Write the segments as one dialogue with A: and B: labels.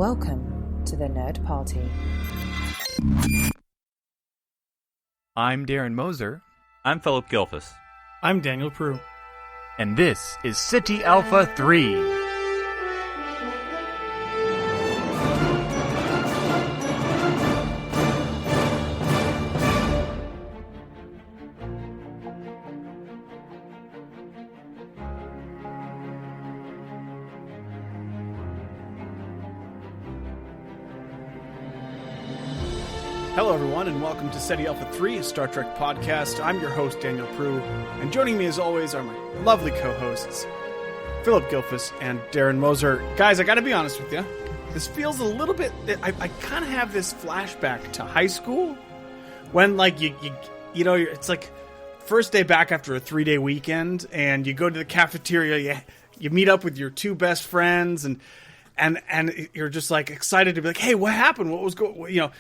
A: Welcome to the Nerd Party.
B: I'm Darren Moser.
C: I'm Philip Gilfus.
D: I'm Daniel Prue.
B: And this is City Alpha 3.
D: Hello, everyone, and welcome to City Alpha 3, a Star Trek podcast. I'm your host, Daniel Prue, and joining me, as always, are my lovely co-hosts, Philip Gilfus and Darren Moser. Guys, I gotta be honest with you. This feels a little bit... I kind of have this flashback to high school, when, like, you know, it's like first day back after a 3-day weekend, and you go to the cafeteria, you meet up with your two best friends, and you're just like excited to be like, hey, what happened? What was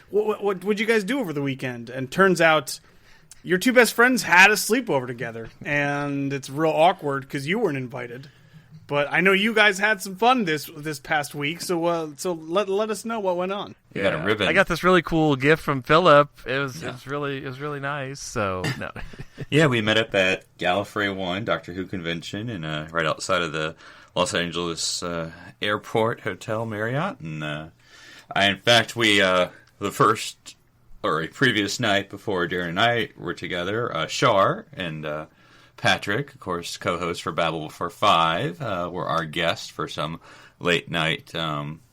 D: what'd you guys do over the weekend? And turns out your two best friends had a sleepover together, and it's real awkward because you weren't invited. But I know you guys had some fun this past week, so let us know what went on.
C: You got a ribbon.
B: I got this really cool gift from Philip. It was really nice. So no.
C: Yeah, we met up at Gallifrey 1 Doctor Who convention, and right outside of the Los Angeles Airport Hotel Marriott, and in fact, the previous night before Darren and I were together, Shar and Patrick, of course, co-host for Babble Before 5, were our guests for some late night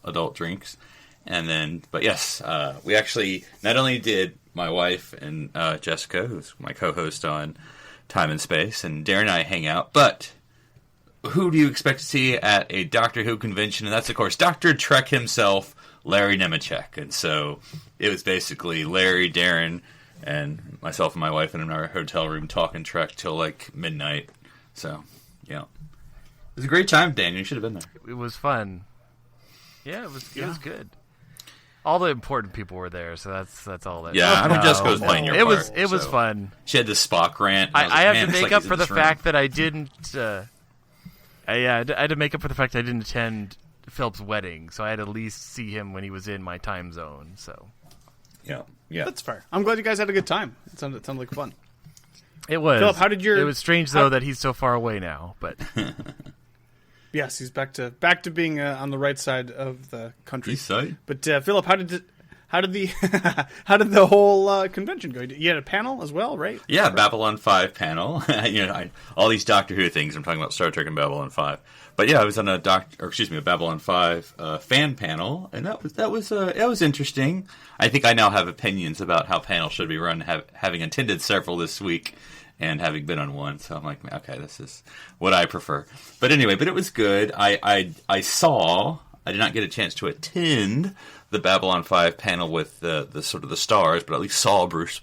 C: adult drinks, but yes, we actually not only did my wife and Jessica, who's my co-host on Time and Space, and Darren and I hang out, but who do you expect to see at a Doctor Who convention? And that's, of course, Dr. Trek himself, Larry Nemeczek. And so it was basically Larry, Darren, and myself and my wife in our hotel room talking Trek till like midnight. So, yeah. It was a great time, Dan. You should have been there.
B: It was fun. Yeah, it was good. All the important people were there, so that's all that.
C: Yeah, I mean, Jessica was playing your part.
B: It was fun.
C: She had this Spock rant.
B: I have to make up for the fact that I didn't... I had to make up for the fact I didn't attend Philip's wedding, so I had to at least see him when he was in my time zone. So,
C: yeah,
D: that's fair. I'm glad you guys had a good time. It sounded like fun.
B: It was.
D: Philip, how did your?
B: It was strange though that he's so far away now, but
D: yes, he's back to being on the right side of the country.
C: East side.
D: But Philip, how did the whole convention go? You had a panel as well, right?
C: Yeah, Babylon 5 panel. All these Doctor Who things. I'm talking about Star Trek and Babylon 5. But yeah, I was on a Babylon 5 fan panel, and that was interesting. I think I now have opinions about how panels should be run, having attended several this week and having been on one. So I'm like, okay, this is what I prefer. But anyway, it was good. I did not get a chance to attend the Babylon 5 panel with the sort of the stars, but at least saw Bruce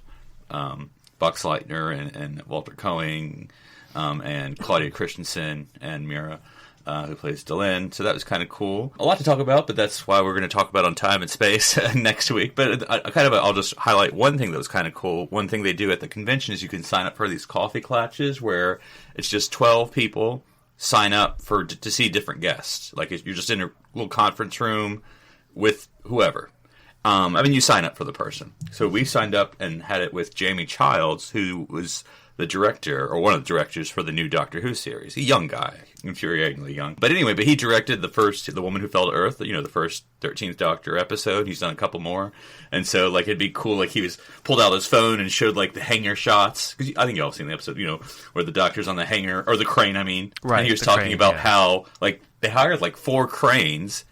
C: Boxleitner and Walter Koenig and Claudia Christensen and Mira, who plays Delenn. So that was kind of cool. A lot to talk about, but that's why we're going to talk about on Time and Space next week. But I'll just highlight one thing that was kind of cool. One thing they do at the convention is you can sign up for these coffee klatches where it's just 12 people sign up to see different guests. Like you're just in a little conference room with whoever. You sign up for the person. So we signed up and had it with Jamie Childs, who was the director, or one of the directors for the new Doctor Who series. A young guy, infuriatingly young. But anyway, he directed The Woman Who Fell to Earth, the first 13th Doctor episode. He's done a couple more. And so, it'd be cool, he pulled out his phone and showed, the hangar shots. Because I think you all seen the episode, where the Doctor's on the hangar, or the crane, Right. And he was talking about how, they hired, 4 cranes,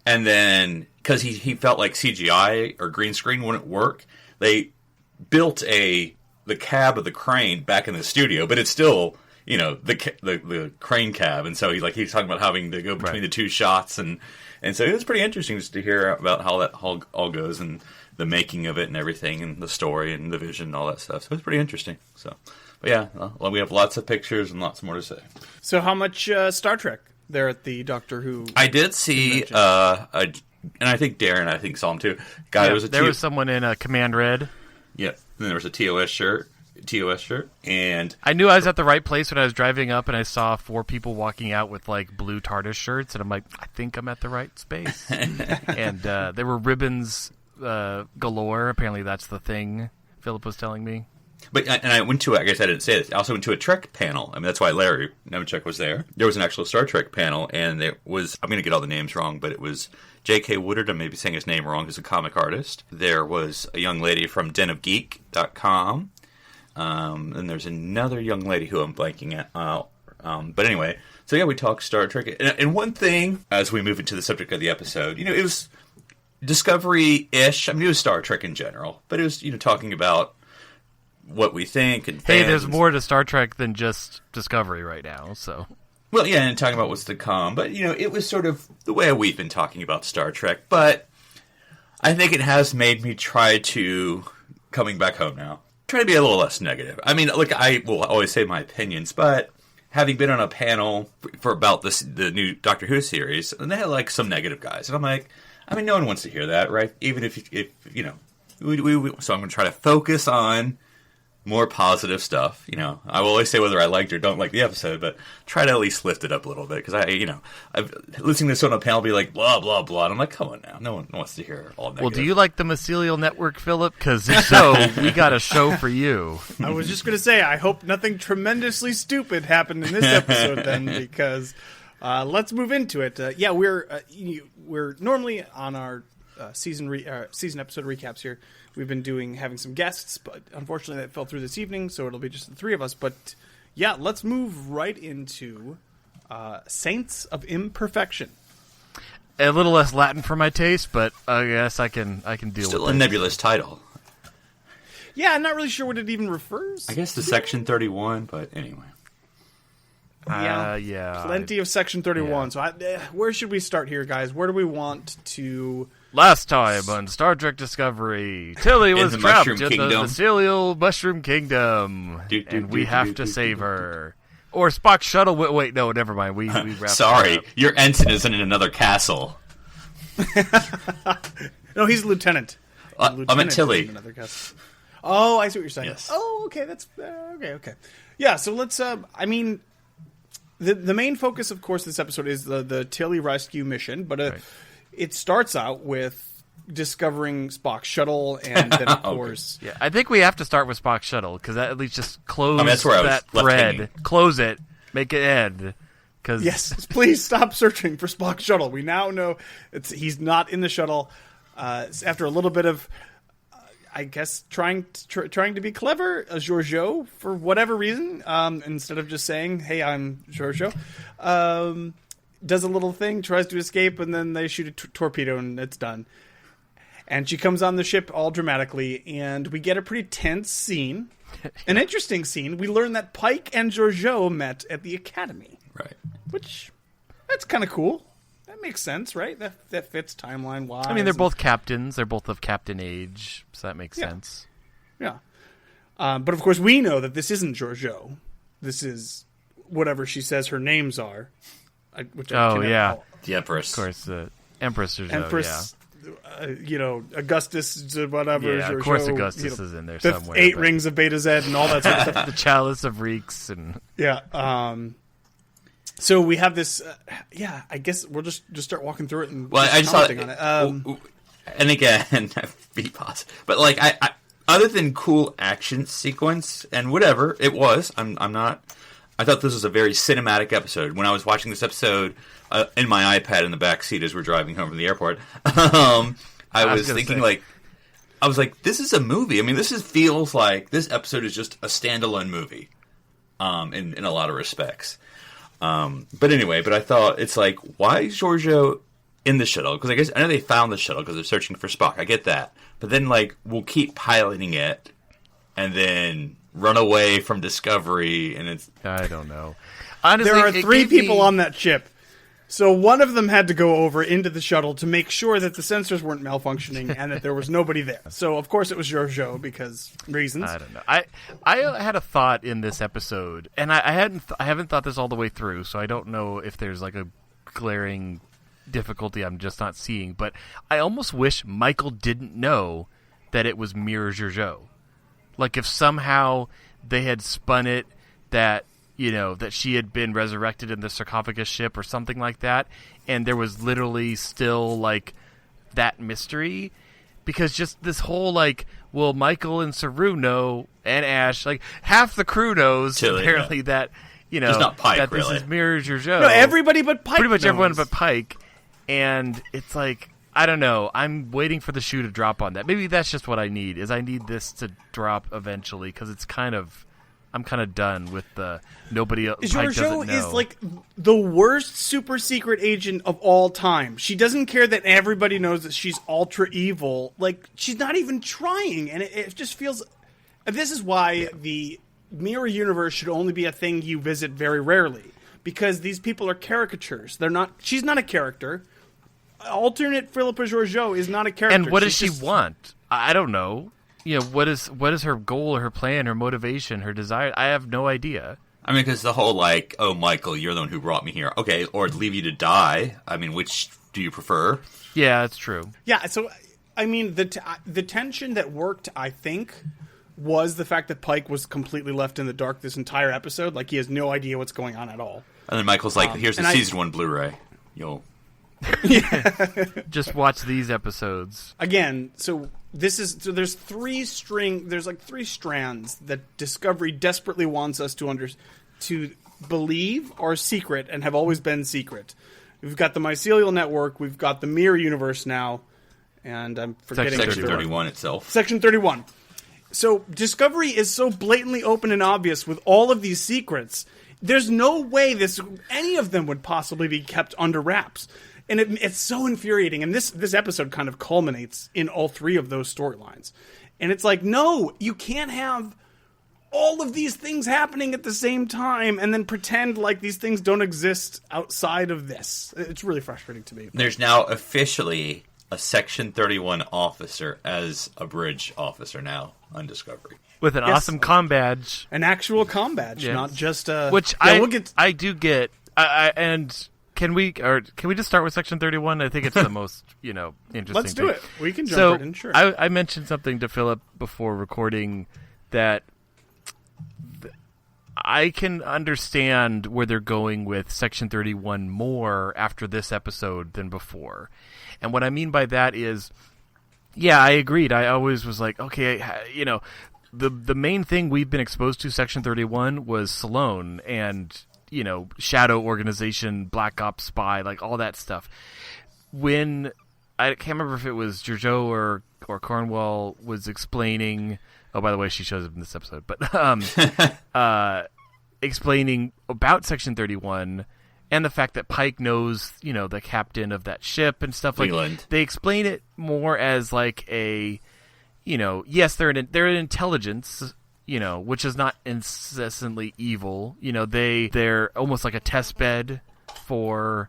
C: and then, because he felt like CGI or green screen wouldn't work, they built the cab of the crane back in the studio, but it's still, the crane cab, and so he's talking about having to go between the two shots, and so it was pretty interesting just to hear about how that all goes, and the making of it, and everything, and the story, and the vision, and all that stuff. So it was pretty interesting. So, but yeah, we have lots of pictures and lots more to say.
D: So how much Star Trek there at the Doctor Who?
C: I did see, and I think Darren, saw him too.
B: There was someone in Command Red.
C: Yeah, and there was a TOS shirt. TOS shirt, and
B: I knew I was at the right place when I was driving up, and I saw 4 people walking out with like blue TARDIS shirts, and I'm like, I think I'm at the right space. And there were ribbons galore. Apparently, that's the thing Philip was telling me.
C: But I went to, I guess I didn't say this, I also went to a Trek panel. I mean, that's why Larry Nemechek was there. There was an actual Star Trek panel, and there was, I'm going to get all the names wrong, but it was J.K. Woodard, I may be saying his name wrong, who's a comic artist. There was a young lady from denofgeek.com. And there's another young lady who I'm blanking at. But anyway, so yeah, we talked Star Trek. And one thing, as we move into the subject of the episode, it was Discovery-ish. I mean, it was Star Trek in general, but it was, talking about what we think and fans.
B: Hey, there's more to Star Trek than just Discovery right now, so.
C: Well, yeah, and talking about what's to come, but, it was sort of the way we've been talking about Star Trek, but I think it has made me try to, coming back home now, try to be a little less negative. I mean, look, I will always say my opinions, but having been on a panel for about the new Doctor Who series, and they had, like, some negative guys, and I'm like, I mean, no one wants to hear that, right? Even if so I'm going to try to focus on more positive stuff. I will always say whether I liked or don't like the episode, but try to at least lift it up a little bit, because I've listening to this on a panel be like, blah, blah, blah, and I'm like, come on now, no one wants to hear all negative.
B: Well, do you like the Mycelial Network, Philip? Because if so, we got a show for you.
D: I was just going to say, I hope nothing tremendously stupid happened in this episode then, because let's move into it. We're normally on our season episode recaps here. We've been having some guests, but unfortunately that fell through this evening, so it'll be just the 3 of us. But yeah, let's move right into Saints of Imperfection.
B: A little less Latin for my taste, but I guess I can deal with it.
C: Still a nebulous title.
D: Yeah, I'm not really sure what it even refers.
C: I guess to Section 31, but anyway.
D: Yeah. Plenty of Section 31. Yeah. So where should we start here, guys? Where do we want to...
B: Last time on Star Trek Discovery, Tilley was trapped in the Mycelial Mushroom Kingdom, and we have to save her. Or Spock's shuttle... Wait, no, never mind. We wrapped
C: Sorry, your ensign isn't in another castle.
D: No, he's a lieutenant.
C: I'm at Tilley.
D: Oh, I see what you're saying.
C: Yes.
D: Oh, okay, that's... okay. Yeah, so let's... The main focus, of course, of this episode is the Tilley rescue mission, but right. It starts out with discovering Spock's shuttle, and then, of course...
B: Yeah, I think we have to start with Spock's shuttle, because that at least just close
C: that thread.
B: Close it, make it end.
D: Yes, please stop searching for Spock's shuttle. We now know he's not in the shuttle. After a little bit of... I guess trying to be clever, Georgiou, for whatever reason, instead of just saying, "Hey, I'm Georgiou," does a little thing, tries to escape, and then they shoot a torpedo, and it's done. And she comes on the ship all dramatically, and we get a pretty tense scene, an interesting scene. We learn that Pike and Georgiou met at the Academy,
C: right?
D: Which that's kind of cool. That makes sense, right? That fits timeline-wise.
B: I mean, they're both captains. They're both of captain age, so that makes sense.
D: Yeah. But, of course, we know that this isn't Georgiou. This is whatever she says her names are.
B: The
C: Empress.
B: Of course, the Empress Georgiou,
D: Empress, Augustus, whatever.
B: Yeah,
D: Georgiou,
B: of course Augustus is in there
D: the
B: somewhere.
D: 8 rings of Beta Z and all that sort of stuff.
B: The Chalice of Reeks. And
D: yeah, so we have this, I guess we'll just start walking through it and
C: I just thought,
D: on it.
C: And again, be positive, but like I other than cool action sequence and whatever it was, I thought this was a very cinematic episode. When I was watching this episode in my iPad in the back seat as we're driving home from the airport, I was thinking I was like, this is a movie. I mean, feels like this episode is just a standalone movie, in a lot of respects. But I thought it's like, why is Georgiou in the shuttle? Because I know they found the shuttle because they're searching for Spock. I get that. But then, we'll keep piloting it and then run away from Discovery, and it's...
B: I don't know. Honestly,
D: there are 3 people on that ship. So one of them had to go over into the shuttle to make sure that the sensors weren't malfunctioning and that there was nobody there. So, of course, it was Georgiou because reasons.
B: I don't know. I had a thought in this episode, and I haven't thought this all the way through, so I don't know if there's a glaring difficulty I'm just not seeing. But I almost wish Michael didn't know that it was Mirror Georgiou. Like if somehow they had spun it that, that she had been resurrected in the sarcophagus ship or something like that, and there was literally still, like, that mystery. Because just this whole, like, well, Michael and Saru know, and Ash, like, half the crew knows,
C: Tilley,
B: apparently, that,
C: Just not Pike,
B: that
C: really.
B: this is Mirror Georgiou.
D: No, everybody but Pike
B: Pretty much
D: knows.
B: everyone but Pike. And it's like, I don't know. I'm waiting for the shoe to drop on that. Maybe that's just what I need, is I need this to drop eventually, because it's I'm kind of done with the nobody else.
D: Georgiou is like the worst super secret agent of all time. She doesn't care that everybody knows that she's ultra evil. Like, she's not even trying, and it just feels. This is why the mirror universe should only be a thing you visit very rarely, because these people are caricatures. They're not. She's not a character. Alternate Philippa Georgiou is not a character.
B: And what does she want? I don't know. What is her goal, her plan, her motivation, her desire? I have no idea.
C: I mean, because the whole, like, oh, Michael, you're the one who brought me here. Okay, or leave you to die. I mean, which do you prefer?
B: Yeah, that's true.
D: Yeah, so, I mean, the tension that worked, I think, was the fact that Pike was completely left in the dark this entire episode. Like, he has no idea what's going on at all.
C: And then Michael's like, here's the Season 1 Blu-ray.
B: Just watch these episodes.
D: Again, there's three strands that Discovery desperately wants us to believe are secret and have always been secret. We've got the mycelial network, we've got the mirror universe now, and I'm forgetting
C: Section 31 itself.
D: Section 31. So Discovery is so blatantly open and obvious with all of these secrets. There's no way any of them would possibly be kept under wraps. And it's so infuriating. And this episode kind of culminates in all three of those storylines. And it's like, no, you can't have all of these things happening at the same time and then pretend like these things don't exist outside of this. It's really frustrating to me.
C: There's now officially a Section 31 officer as a bridge officer now on Discovery.
B: With an awesome comm badge.
D: An actual comm badge, not just a...
B: Which I do get. And... Can we just start with Section 31? I think it's the most, interesting
D: Let's do
B: thing.
D: it. We can jump right in, sure.
B: I mentioned something to Philip before recording that I can understand where they're going with Section 31 more after this episode than before. And what I mean by that is, yeah, I agreed. I always was like, okay, the main thing we've been exposed to Section 31 was Salone and... shadow organization, black ops spy, like all that stuff. When I can't remember if it was Georgiou or Cornwell was explaining. Oh, by the way, she shows up in this episode, but explaining about Section 31 and the fact that Pike knows, the captain of that ship and stuff
C: Leland.
B: Like. They explain it more as like a, yes, they're an intelligence. Which is not incessantly evil. They're almost like a test bed for,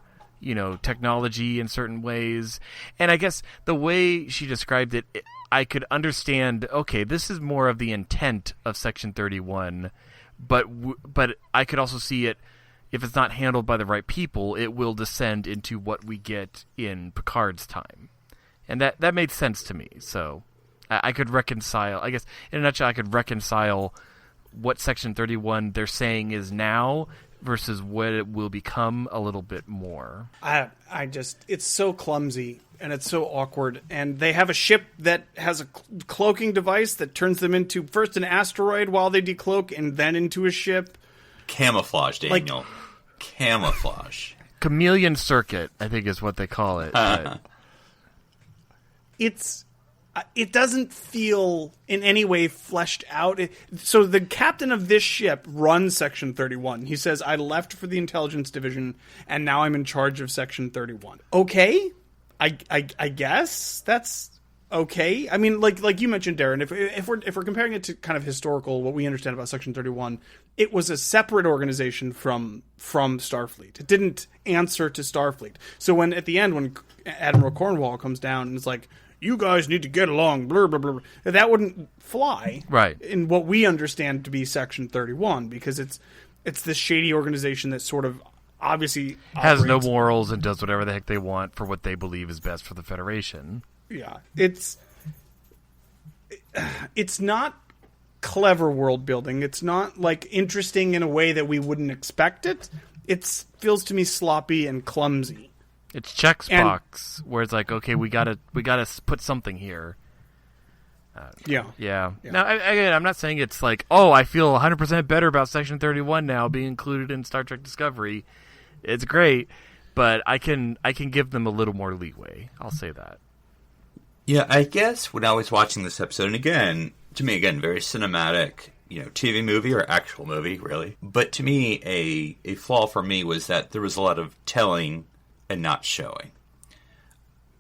B: technology in certain ways. And I guess the way she described it, I could understand, okay, this is more of the intent of Section 31, but I could also see it, if it's not handled by the right people, it will descend into what we get in Picard's time. And that made sense to me, so... I could reconcile, I guess, in a nutshell, I could reconcile what Section 31 they're saying is now versus what it will become a little bit more.
D: It's so clumsy and it's so awkward. And they have a ship that has a cloaking device that turns them into first an asteroid while they decloak and then into a ship.
C: Camouflage, Daniel. Camouflage.
B: Chameleon circuit, I think is what they call it.
D: It doesn't feel in any way fleshed out. So the captain of this ship runs Section 31. He says, I left for the intelligence division, and now I'm in charge of Section 31. Okay. I guess that's okay. I mean, like you mentioned, Darren, if we're comparing it to kind of historical, what we understand about Section 31, it was a separate organization from Starfleet. It didn't answer to Starfleet. So when at the end, when Admiral Cornwall comes down and is like, you guys need to get along, blah, blah, blah, that wouldn't fly
B: right
D: in what we understand to be Section 31, because it's this shady organization that sort of obviously
B: has no morals and does whatever the heck they want for what they believe is best for the Federation.
D: Yeah, it's not clever world building. It's not like interesting in a way that we wouldn't expect it. It feels to me sloppy and clumsy.
B: It's checkbox where it's like, okay, we gotta put something here. Yeah. Now, again, I'm not saying it's like, oh, I feel 100% better about Section 31 now being included in Star Trek Discovery. It's great, but I can give them a little more leeway. I'll say that.
C: Yeah, I guess when I was watching this episode, and again, to me, very cinematic, TV movie or actual movie, really. But to me, a flaw for me was that there was a lot of telling and not showing.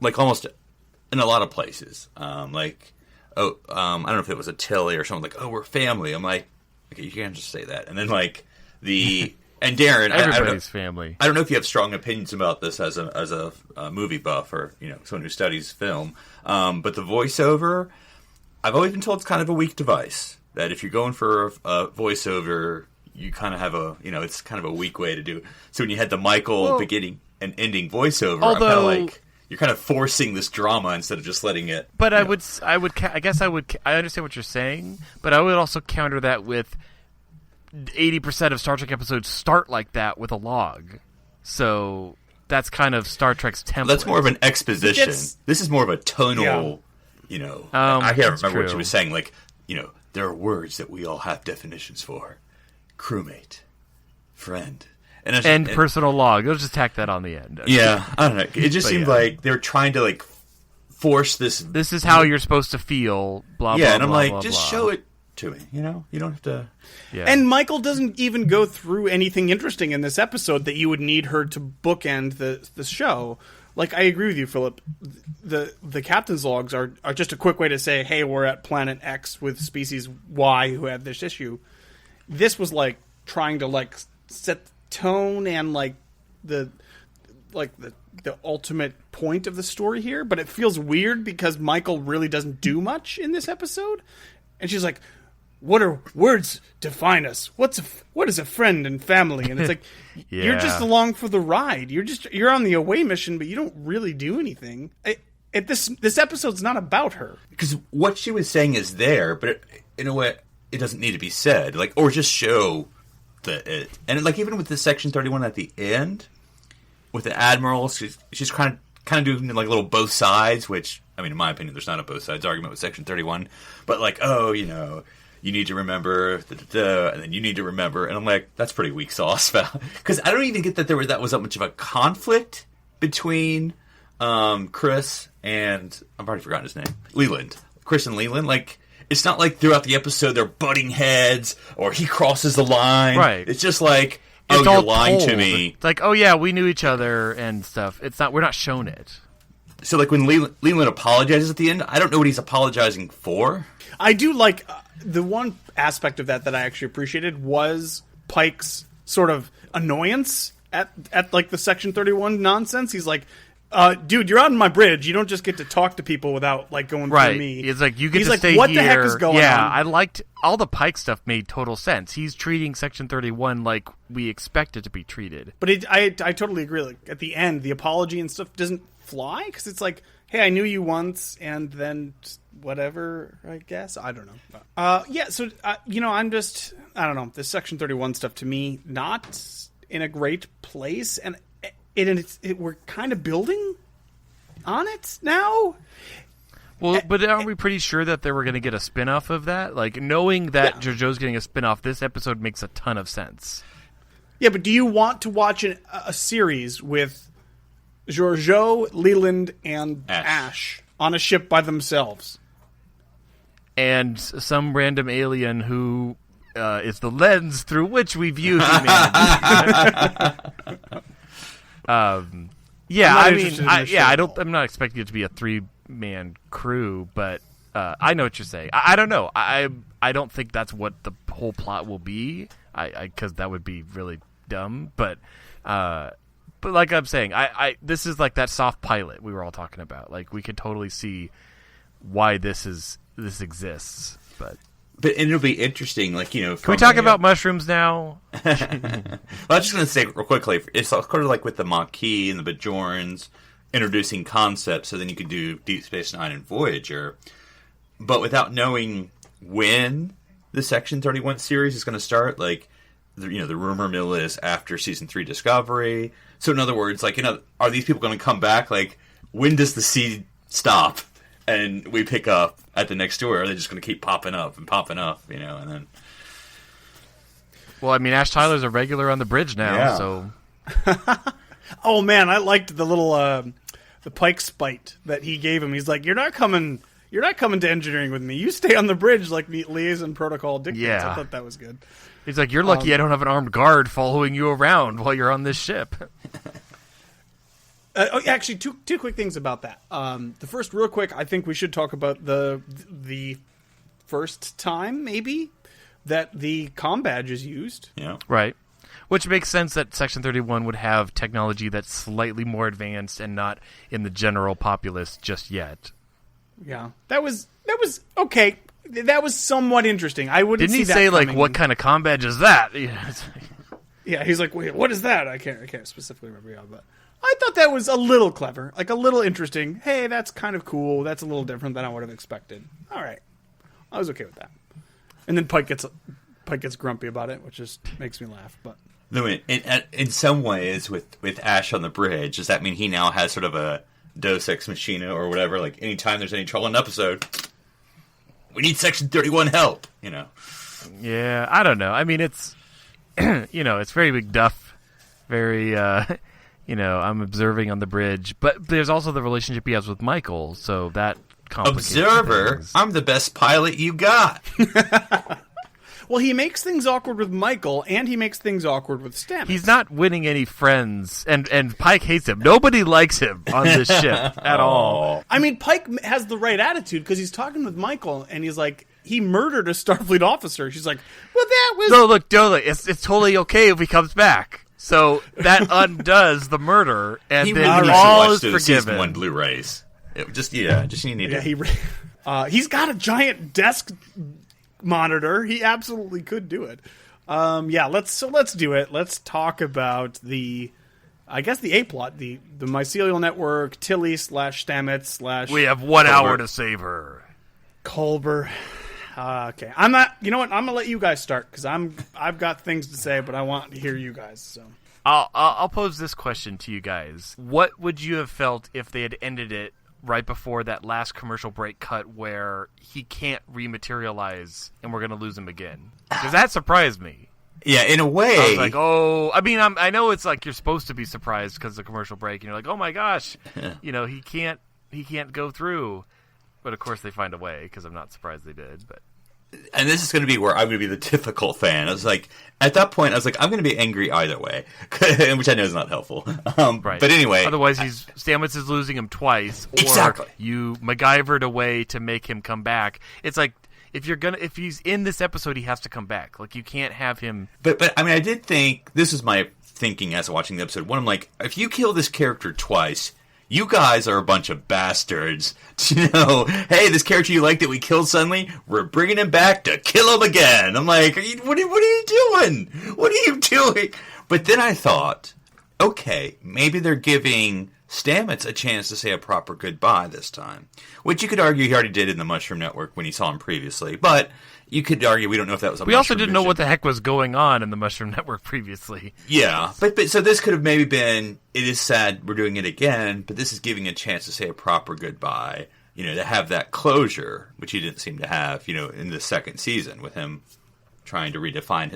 C: Like almost in a lot of places. I don't know if it was a Tilley or something like, oh, we're family. I'm like, okay, you can't just say that. And then and Darren,
B: everybody's family.
C: I don't know if you have strong opinions about this as a movie buff or someone who studies film. But the voiceover, I've always been told it's kind of a weak device. That if you're going for a voiceover, you kind of have it's kind of a weak way to do it. So when you had the Michael beginning and ending voiceover, I'm kind of like, you're kind of forcing this drama instead of just letting it.
B: But I understand what you're saying, but I would also counter that with 80% of Star Trek episodes start like that with a log. So that's kind of Star Trek's template.
C: That's more of an exposition. This is more of a tonal, I can't remember what she was saying. There are words that we all have definitions for. Crewmate. Friend.
B: And personal log. They'll just tack that on the end.
C: Yeah, I don't know. It just seemed like they were trying to force this.
B: This is how you're supposed to feel. Blah blah.
C: Yeah, and I'm
B: blah,
C: like,
B: blah,
C: just
B: blah.
C: show it to me. You don't have to.
B: Yeah.
D: And Michael doesn't even go through anything interesting in this episode that you would need her to bookend the show. I agree with you, Philip. The captain's logs are just a quick way to say, hey, we're at planet X with species Y who had this issue. This was trying to set tone and the ultimate point of the story here, but it feels weird because Michael really doesn't do much in this episode, and she's like, what are words define us? What is a friend and family? And it's like, you're just along for the ride. You're on the away mission, but you don't really do anything. This episode's not about her,
C: because what she was saying is there, but in a way it doesn't need to be said, or just show and even with the Section 31 at the end, with the Admiral, she's kind of doing little both sides, which, I mean, in my opinion, there's not a both sides argument with Section 31, but you need to remember, and then you need to remember, and I'm like, that's pretty weak sauce, because I don't even get that that was that much of a conflict between Chris and, I've already forgotten his name, Leland. Chris and Leland, it's not like throughout the episode they're butting heads or he crosses the line.
B: Right.
C: It's just you're lying to me.
B: It's oh yeah, we knew each other and stuff. We're not shown it.
C: So when Leland apologizes at the end, I don't know what he's apologizing for.
D: I do the one aspect of that I actually appreciated was Pike's sort of annoyance at the Section 31 nonsense. He's like, dude, you're out on my bridge. You don't just get to talk to people without going through me.
B: It's you get to stay
D: what
B: here.
D: The heck is going on?
B: Yeah, I liked all the Pike stuff. Made total sense. He's treating Section 31 like we expect it to be treated.
D: But I totally agree. At the end, the apology and stuff doesn't fly because it's hey, I knew you once, and then just whatever. I guess I don't know. Yeah. So I'm just I don't know. This Section 31 stuff to me not in a great place, and we're kind of building on it now.
B: Well, but aren't we pretty sure that they were going to get a spin-off of that? Knowing that Georgiou's getting a spin-off, this episode makes a ton of sense.
D: Yeah, but do you want to watch a series with Georgiou, Leland, and Ash on a ship by themselves?
B: And some random alien who is the lens through which we view humanity. I'm not expecting it to be a 3-man crew, but I know what you're saying. I don't know. I don't think that's what the whole plot will be. Because that would be really dumb. But like I'm saying, this is this soft pilot we were all talking about. We could totally see why this exists. But
C: it'll be interesting, can
B: we talk about mushrooms now?
C: Well, I was just going to say real quickly, it's sort of like with the Maquis and the Bajorans introducing concepts, so then you could do Deep Space Nine and Voyager, but without knowing when the Section 31 series is going to start. Like, the rumor mill is after Season 3 Discovery. So in other words, like, are these people going to come back? Like, when does the seed stop and we pick up at the next tour? Or are they just going to keep popping up, and then...
B: Well, I mean, Ash Tyler's a regular on the bridge now, so...
D: Oh, man, I liked the little, the Pike spite that he gave him. He's like, you're not coming to engineering with me. You stay on the bridge like the liaison protocol dictates.
B: Yeah.
D: I thought that was good.
B: He's like, you're lucky I don't have an armed guard following you around while you're on this ship.
D: Actually, two quick things about that. The first, real quick, I think we should talk about the first time, maybe, that the comm badge is used.
C: Yeah.
B: Right. Which makes sense that Section 31 would have technology that's slightly more advanced and not in the general populace just yet.
D: Yeah. That was okay. That was somewhat interesting. I wouldn't
B: Didn't
D: see
B: he
D: that
B: say,
D: coming.
B: like, what kind of comm badge is that?
D: Yeah, he's like, wait, what is that? I can't specifically remember, but I thought that was a little clever, like a little interesting. Hey, that's kind of cool. That's a little different than I would have expected. All right. I was okay with that. And then Pike gets grumpy about it, which just makes me laugh, but...
C: No, in some ways, with Ash on the bridge, does that mean he now has sort of a Deus Ex Machina or whatever? Like, anytime there's any trouble in an episode, we need Section 31 help,
B: Yeah, I don't know. I mean, it's, it's very McDuff, very, I'm observing on the bridge. But there's also the relationship he has with Michael, so that complicates
C: Observer,
B: things.
C: I'm the best pilot you got.
D: Well, he makes things awkward with Michael, and he makes things awkward with Stamets.
B: He's not winning any friends, and Pike hates him. Nobody likes him on this ship at all.
D: I mean, Pike has the right attitude, because he's talking with Michael, and he's like, he murdered a Starfleet officer. She's like, well, that was...
B: No, look, it's totally okay if he comes back. So that undoes the murder, and
C: He
B: then
C: really
B: all
C: watched
B: is
C: the Season
B: forgiven.
C: 1 Blu-rays. You need to...
D: He's got a giant desk monitor. He absolutely could do it. Let's do it. Let's talk about the A-plot, the mycelial network, Tilley / Stamets /
B: We have 1 hour to save her.
D: Culber. Okay, I'm not. You know what? I'm gonna let you guys start because I've got things to say, but I want to hear you guys. So
B: I'll pose this question to you guys: what would you have felt if they had ended it right before that last commercial break cut where he can't rematerialize and we're gonna lose him again? Because that surprised me.
C: Yeah, in a way.
B: I was like, oh, I mean, I know it's like you're supposed to be surprised because of the commercial break, and you're like, oh my gosh, he can't go through. But of course they find a way, because I'm not surprised they did. But
C: and this is going to be where I'm going to be the difficult fan. I was like, at that point, I was like, I'm going to be angry either way, which I know is not helpful.
B: right.
C: But anyway,
B: otherwise Stamets is losing him twice, or
C: exactly.
B: You MacGyvered a way to make him come back. It's like if he's in this episode, he has to come back. Like you can't have him.
C: But I mean, I did think this is my thinking as watching the episode. One, I'm like, if you kill this character twice, you guys are a bunch of bastards. Hey, this character you like that we killed suddenly, we're bringing him back to kill him again. I'm like, what are you doing? What are you doing? But then I thought, okay, maybe they're giving Stamets a chance to say a proper goodbye this time. Which you could argue he already did in the Mushroom Network when he saw him previously. But you could argue we don't know if that was a
B: We also didn't know what the heck was going on in the Mushroom Network previously.
C: Yeah, but so this could have maybe been, it is sad we're doing it again, but this is giving a chance to say a proper goodbye, to have that closure, which he didn't seem to have, in the second season with him trying to redefine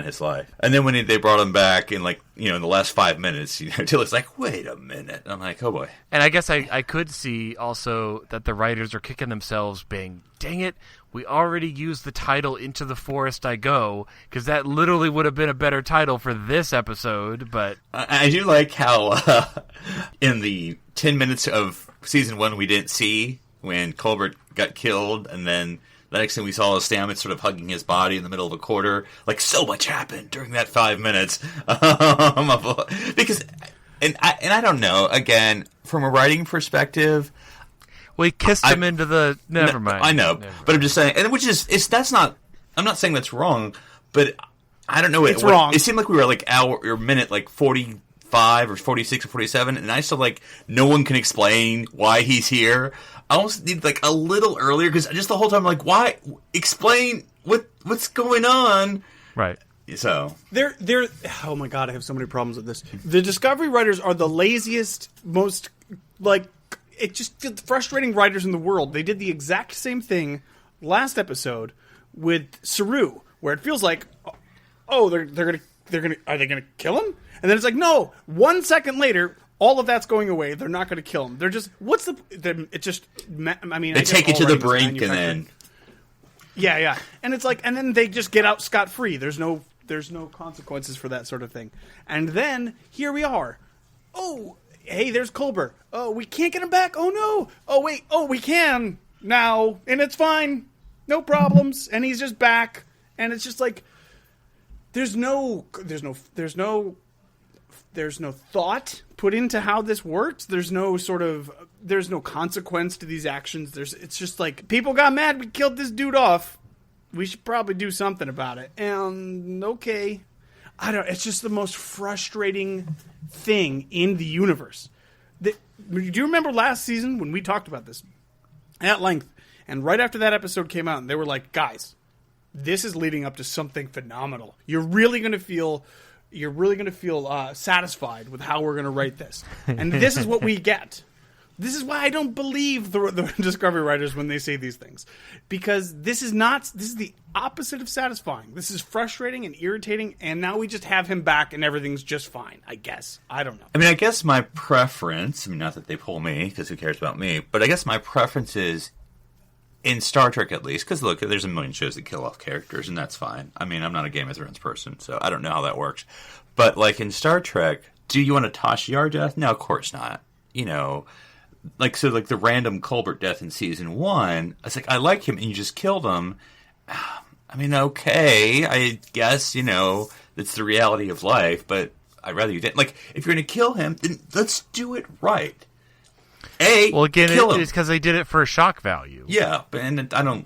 C: his life. And then when they brought him back in in the last 5 minutes, Tilly's like, wait a minute. I'm like, oh boy.
B: And I guess I could see also that the writers are kicking themselves being, dang it, we already used the title Into the Forest I Go, because that literally would have been a better title for this episode, but...
C: I do like how in the 10 minutes of season 1 we didn't see when Colbert got killed, and then the next thing we saw was Stamets sort of hugging his body in the middle of a quarter. Like, so much happened during that 5 minutes. Because, and I don't know, again, from a writing perspective...
B: Well, he kissed him into the... Never mind.
C: I know, but I'm just saying, and that's not... I'm not saying that's wrong, but I don't know.
D: It's wrong.
C: It seemed like we were minute 40 45 or 46 or 47, and I still, like, no one can explain why he's here. I almost need, like, a little earlier, because just the whole time, like, why? Explain what's going on.
B: Right.
C: So
D: they're oh my god, I have so many problems with this. The Discovery writers are the laziest, most, like, it just frustrating writers in the world. They did the exact same thing last episode with Saru, where it feels like, oh, are they gonna kill him? And then it's like, no, 1 second later, all of that's going away. They're not gonna kill him. They're just, I mean,
C: they take it to the brink and then.
D: Yeah. And it's like, and then they just get out scot-free. There's no consequences for that sort of thing. And then here we are. Oh, hey, there's Culber. Oh, we can't get him back. Oh no. Oh wait. Oh, we can now, and it's fine. No problems. And he's just back. And it's just like there's no thought put into how this works. There's no consequence to these actions. It's just like, people got mad we killed this dude off. We should probably do something about it. And okay. It's just the most frustrating thing in the universe. Do you remember last season when we talked about this at length? And right after that episode came out, and they were like, guys, this is leading up to something phenomenal. You're really going to feel satisfied with how we're going to write this. And this is what we get. This is why I don't believe the Discovery writers when they say these things. Because this is the opposite of satisfying. This is frustrating and irritating, and now we just have him back and everything's just fine, I guess. I don't know.
C: I mean, I guess my preference, not that they pull me, because who cares about me, but I guess my preference is, in Star Trek at least, because look, there's a million shows that kill off characters, and that's fine. I mean, I'm not a Game of Thrones person, so I don't know how that works. But, like, in Star Trek, do you want a Tasha death? No, of course not. You know, like, so, like, the random Colbert death in Season 1, it's like, I like him, and you just killed him. I mean, okay, I guess, it's the reality of life, but I'd rather you didn't. Like, if you're going to kill him, then let's do it right.
B: Well, again, it's because they did it for shock value.
C: Yeah, but I don't,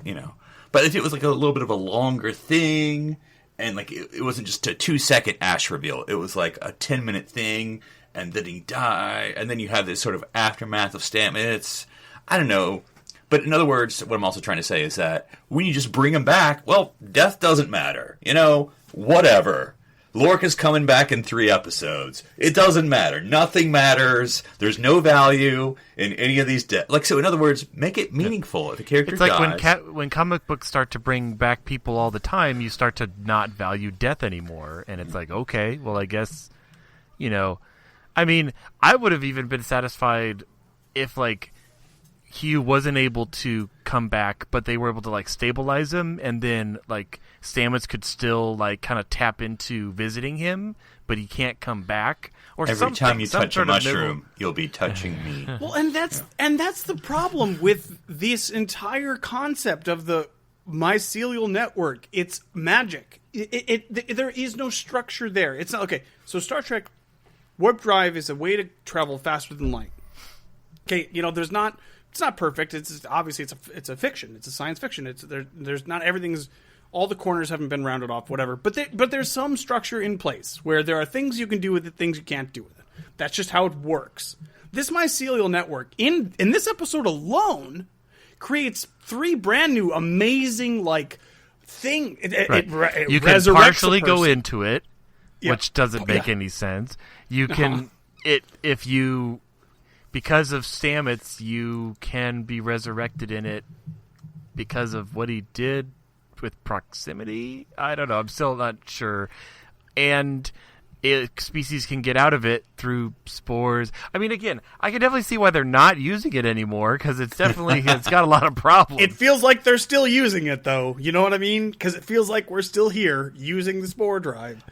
C: But if it was like a little bit of a longer thing, and like it wasn't just a 2-second Ash reveal, it was like a 10-minute thing, and then he died, and then you have this sort of aftermath of Stamets. I don't know. But in other words, what I'm also trying to say is that when you just bring him back, well, death doesn't matter. Whatever. Lorca's coming back in 3 episodes. It doesn't matter. Nothing matters. There's no value in any of these deaths. Like, so in other words, make it meaningful. If a character dies...
B: It's like when comic books start to bring back people all the time, you start to not value death anymore. And it's like, okay, well, I guess, I mean, I would have even been satisfied if, like, Hugh wasn't able to come back, but they were able to, like, stabilize him, and then, like, Stamets could still, like, kind of tap into visiting him, but he can't come back. Or
C: every time you touch a mushroom, you'll be touching me.
D: Well, and that's the problem with this entire concept of the mycelial network. It's magic. There is no structure there. It's not okay. So Star Trek warp drive is a way to travel faster than light. Okay, there's not. It's not perfect. It's obviously it's a fiction. It's a science fiction. There's not everything's, all the corners haven't been rounded off, whatever. But there's some structure in place where there are things you can do with it, things you can't do with it. That's just how it works. This mycelial network in this episode alone creates 3 brand new amazing thing. It
B: you can partially go into it, which doesn't make any sense. You can if you. Because of Stamets, you can be resurrected in it because of what he did with proximity. I don't know. I'm still not sure. And species can get out of it through spores. I mean, again, I can definitely see why they're not using it anymore, because it's got a lot of problems.
D: It feels like they're still using it, though. You know what I mean? Because it feels like we're still here using the spore drive.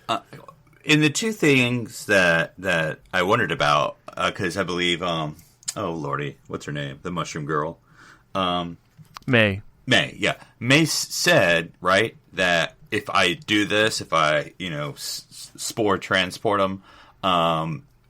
C: In the 2 things that I wondered about, because I believe, oh lordy, what's her name? The mushroom girl,
B: May.
C: Yeah. May said, right, that if I do this, if I spore transport them,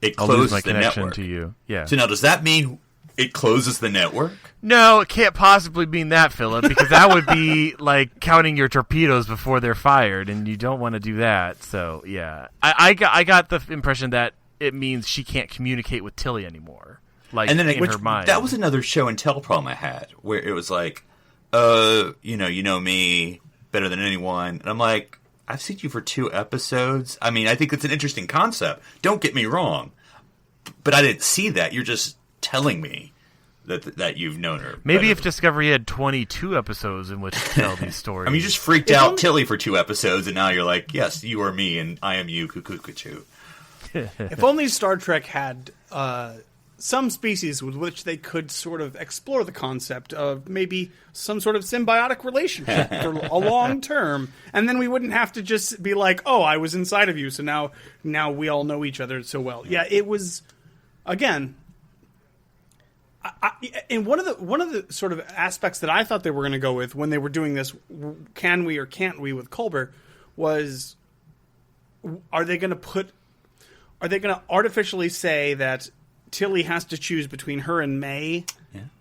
C: it closes the network
B: to you. Yeah.
C: So now, does that mean it closes the network?
B: No, it can't possibly mean that, Philip, because that would be like counting your torpedoes before they're fired, and you don't want to do that. So, yeah. I got the impression that it means she can't communicate with Tilley anymore. Like,
C: and then
B: in her mind.
C: That was another show and tell problem I had, where it was like, you know me better than anyone. And I'm like, I've seen you for 2 episodes. I mean, I think it's an interesting concept. Don't get me wrong. But I didn't see that. You're just telling me that you've known her.
B: Maybe if Discovery had 22 episodes in which to tell these stories.
C: I mean, you just freaked out Tilley for 2 episodes, and now you're like, yes, you are me, and I am you, cuckoo.
D: If only Star Trek had some species with which they could sort of explore the concept of maybe some sort of symbiotic relationship for a long term, and then we wouldn't have to just be like, oh, I was inside of you, so now we all know each other so well. Yeah, it was, again... and one of the sort of aspects that I thought they were going to go with when they were doing this, can we or can't we with Culber, was, are they going to artificially say that Tilley has to choose between her and May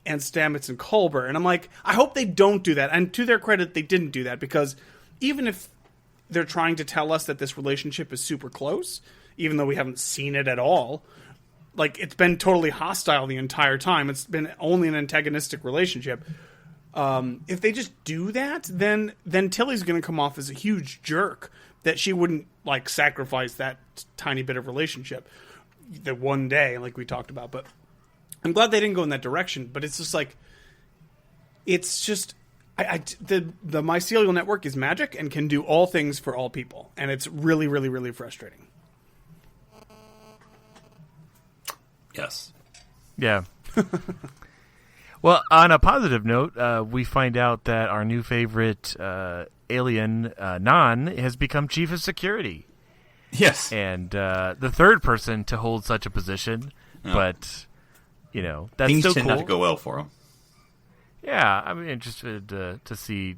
D: and Stamets and Culber? And I'm like, I hope they don't do that. And to their credit, they didn't do that, because even if they're trying to tell us that this relationship is super close, even though we haven't seen it at all, like, it's been totally hostile the entire time. It's been only an antagonistic relationship. If they just do that, then Tilley's going to come off as a huge jerk, that she wouldn't, like, sacrifice that tiny bit of relationship the one day, like we talked about. But I'm glad they didn't go in that direction. But it's just like, it's just, the mycelial network is magic and can do all things for all people. And it's really, really, really frustrating.
C: Yes.
B: Yeah. Well, on a positive note, we find out that our new favorite alien, Nan, has become chief of security.
C: Yes.
B: And the third person to hold such a position. Oh. But, that's
C: things
B: so
C: tend
B: cool.
C: not to go well for him.
B: Yeah, I'm interested to see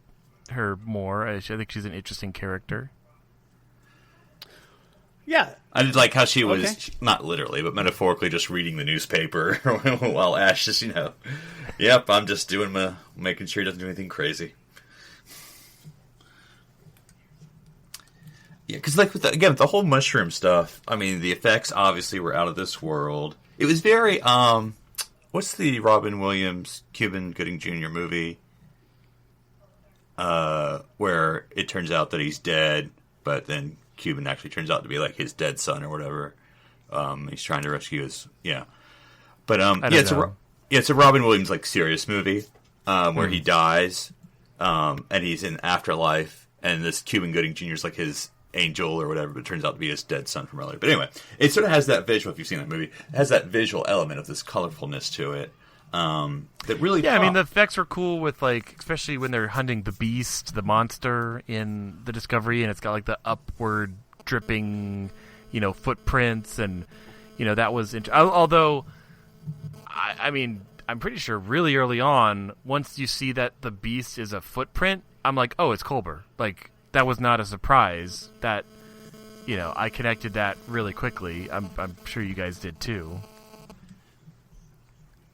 B: her more. I think she's an interesting character.
D: Yeah.
C: I did like how she was, not literally, but metaphorically just reading the newspaper while Ash just, yep, I'm just making sure he doesn't do anything crazy. Yeah, because with the whole mushroom stuff, I mean, the effects obviously were out of this world. It was very, what's the Robin Williams, Cuban Gooding Jr. movie? Where it turns out that he's dead, but then Cuban actually turns out to be like his dead son or whatever. He's trying to rescue his but it's a Robin Williams like serious movie where he dies and he's in afterlife, and this Cuban Gooding Jr. is like his angel or whatever, but it turns out to be his dead son from earlier. But anyway, it sort of has that visual. If you've seen that movie, it has that visual element of this colorfulness to it. That really
B: I mean, the effects are cool with, like, especially when they're hunting the beast, the monster in the Discovery, and it's got like the upward dripping, footprints, and that was although I mean, I'm pretty sure really early on, once you see that the beast is a footprint, I'm like, oh, it's Culber. Like, that was not a surprise. That I connected that really quickly. I'm sure you guys did too.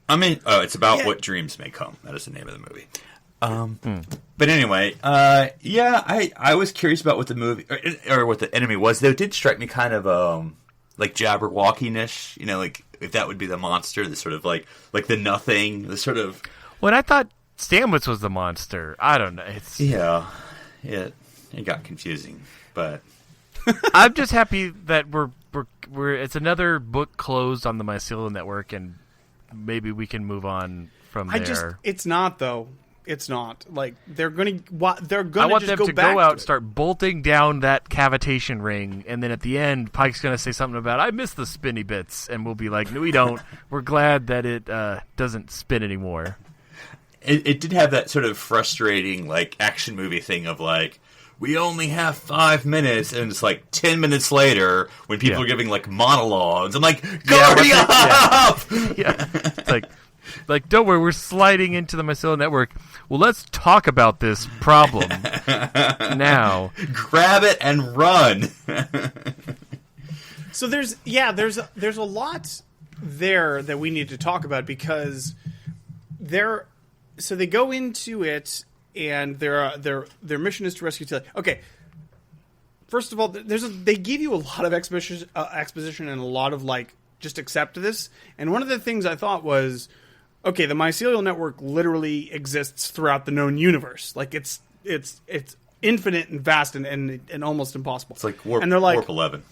C: I mean, it's about what dreams may come. That is the name of the movie. But anyway, I was curious about what the movie or what the enemy was. Though it did strike me kind of like Jabberwocky-ish. Like if that would be the monster, the sort of like the nothing, the sort of.
B: Well, I thought Stamets was the monster. I don't know.
C: It got confusing, but
B: I'm just happy that we're it's another book closed on the mycelial network, and maybe we can move on from there.
D: It's not, though. It's not. Like, they're going to
B: I want them to go out and start bolting down that cavitation ring, and then at the end, Pike's going to say something about, I miss the spinny bits, and we'll be like, no, we don't. We're glad that it doesn't spin anymore.
C: It did have that sort of frustrating, like, action movie thing of, like, we only have 5 minutes, and it's like 10 minutes later when people are giving, like, monologues. I'm like, hurry up!
B: Yeah. It's like, don't worry, we're sliding into the mycelial network. Well, let's talk about this problem now.
D: Grab it and run. So there's a lot there that we need to talk about, because so they go into it, and their mission is to rescue Tilley. Okay, first of all, they give you a lot of exposition and a lot of like just accept this. And one of the things I thought was, okay, the mycelial network literally exists throughout the known universe. Like it's infinite and vast and almost impossible.
C: It's like warp,
D: and they're like,
C: warp 11.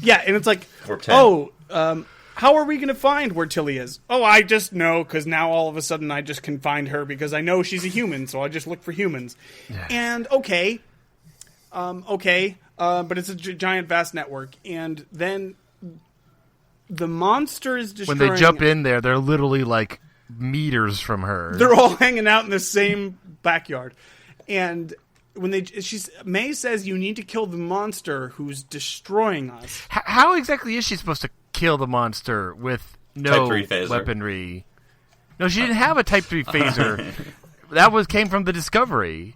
D: Yeah, and it's like,
C: warp 10.
D: How are we going to find where Tilley is? Oh, I just know, because now all of a sudden I just can find her because I know she's a human, so I just look for humans. Yeah. And okay, but it's a giant, vast network. And then the monster is destroying...
B: When they jump in there, they're literally like meters from her.
D: They're all hanging out in the same backyard. And when May says you need to kill the monster who's destroying us.
B: How exactly is she supposed to kill the monster with no weaponry? No, she didn't have a Type 3 phaser. That came from the Discovery.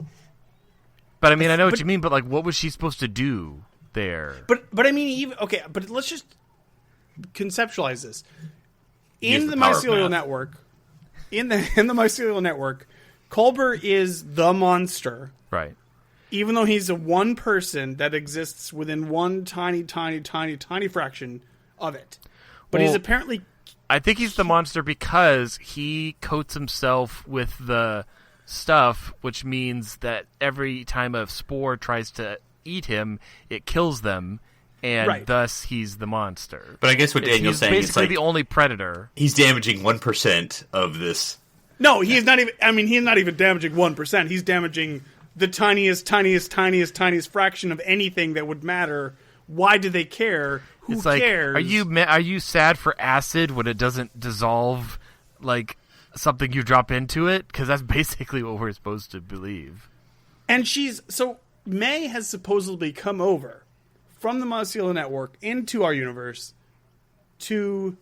B: But I mean, I know what you mean. But like, what was she supposed to do there?
D: But I mean, but let's just conceptualize this. In the mycelial network, in the mycelial network, Culber is the monster,
B: right?
D: Even though he's a one person that exists within one tiny fraction of it. But he's apparently...
B: I think he's the monster because he coats himself with the stuff, which means that every time a spore tries to eat him, it kills them, and thus he's the monster.
C: But I guess what Daniel's saying is
B: basically the only predator.
C: He's damaging 1% of this.
D: No, he's not even... I mean, he's not even damaging 1%. He's damaging the tiniest fraction of anything that would matter. Why do they care? Who cares?
B: Are you sad for acid when it doesn't dissolve like something you drop into it? Because that's basically what we're supposed to believe.
D: And May has supposedly come over from the mycelial network into our universe to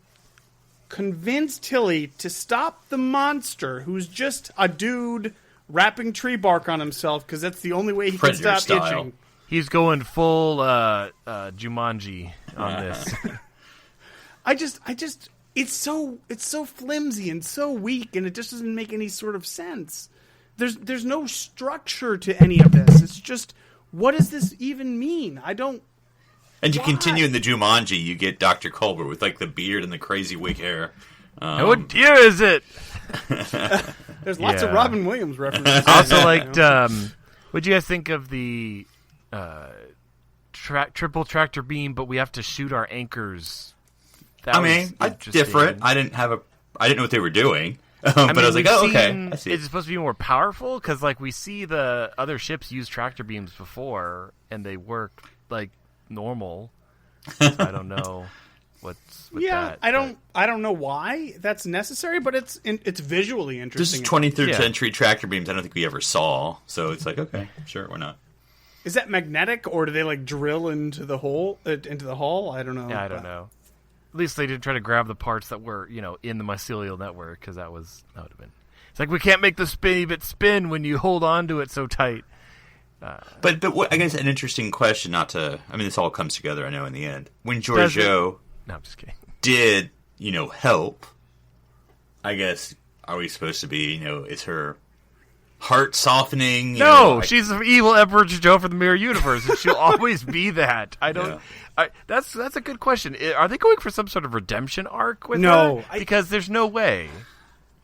D: convince Tilley to stop the monster, who's just a dude wrapping tree bark on himself because that's the only way he can stop itching.
B: He's going full Jumanji on this.
D: It's so flimsy and so weak, and it just doesn't make any sort of sense. There's no structure to any of this. It's just, what does this even mean? I don't.
C: And to continue in the Jumanji, you get Dr. Culber with like the beard and the crazy wig hair.
B: What year is it?
D: There's lots of Robin Williams references.
B: Also, what'd you guys think of the triple tractor beam? But we have to shoot our anchors.
C: Different. I didn't know what they were doing. But I was like, okay. I see.
B: Is it supposed to be more powerful? Because like we see the other ships use tractor beams before, and they work like normal. So I don't know what's with that.
D: I don't know why that's necessary, but it's visually interesting.
C: This is 23rd century tractor beams. I don't think we ever saw. So it's like, okay, sure, why not?
D: Is that magnetic, or do they like drill into the hull? I don't know.
B: Yeah, I don't know. At least they didn't try to grab the parts that were, in the mycelial network, because that would have been. It's like we can't make the spinny bit spin when you hold on to it so tight.
C: But what, I guess an interesting question. This all comes together. I know in the end when Georgiou.
B: No, I'm just kidding.
C: Did help? I guess are we supposed to be? Is her heart softening?
B: No, she's an evil Empress Georgiou for the Mirror Universe, and she'll always be that. I don't. Yeah. That's a good question. Are they going for some sort of redemption arc with her? Because there's no way.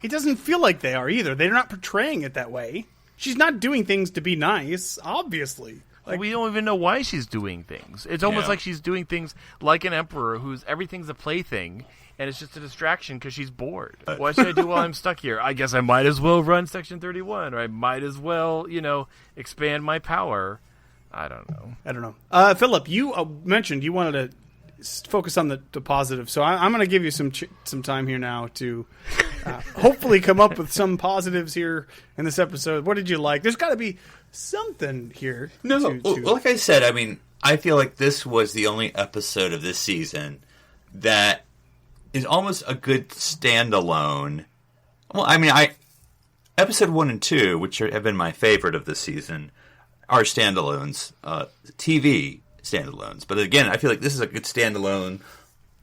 D: It doesn't feel like they are either. They're not portraying it that way. She's not doing things to be nice, obviously.
B: Like, we don't even know why she's doing things. It's almost like she's doing things like an emperor everything's a plaything, and it's just a distraction because she's bored. What should I do while I'm stuck here? I guess I might as well run Section 31, or I might as well, expand my power. I don't know.
D: Philip, you mentioned you wanted to focus on the positive, so I'm going to give you some time here now to hopefully come up with some positives here in this episode. What did you like? There's got to be something here.
C: No, like I said, I feel like this was the only episode of this season that is almost a good standalone. Well, episode 1 and 2, which have been my favorite of this season, are standalones, TV standalones. But again, I feel like this is a good standalone.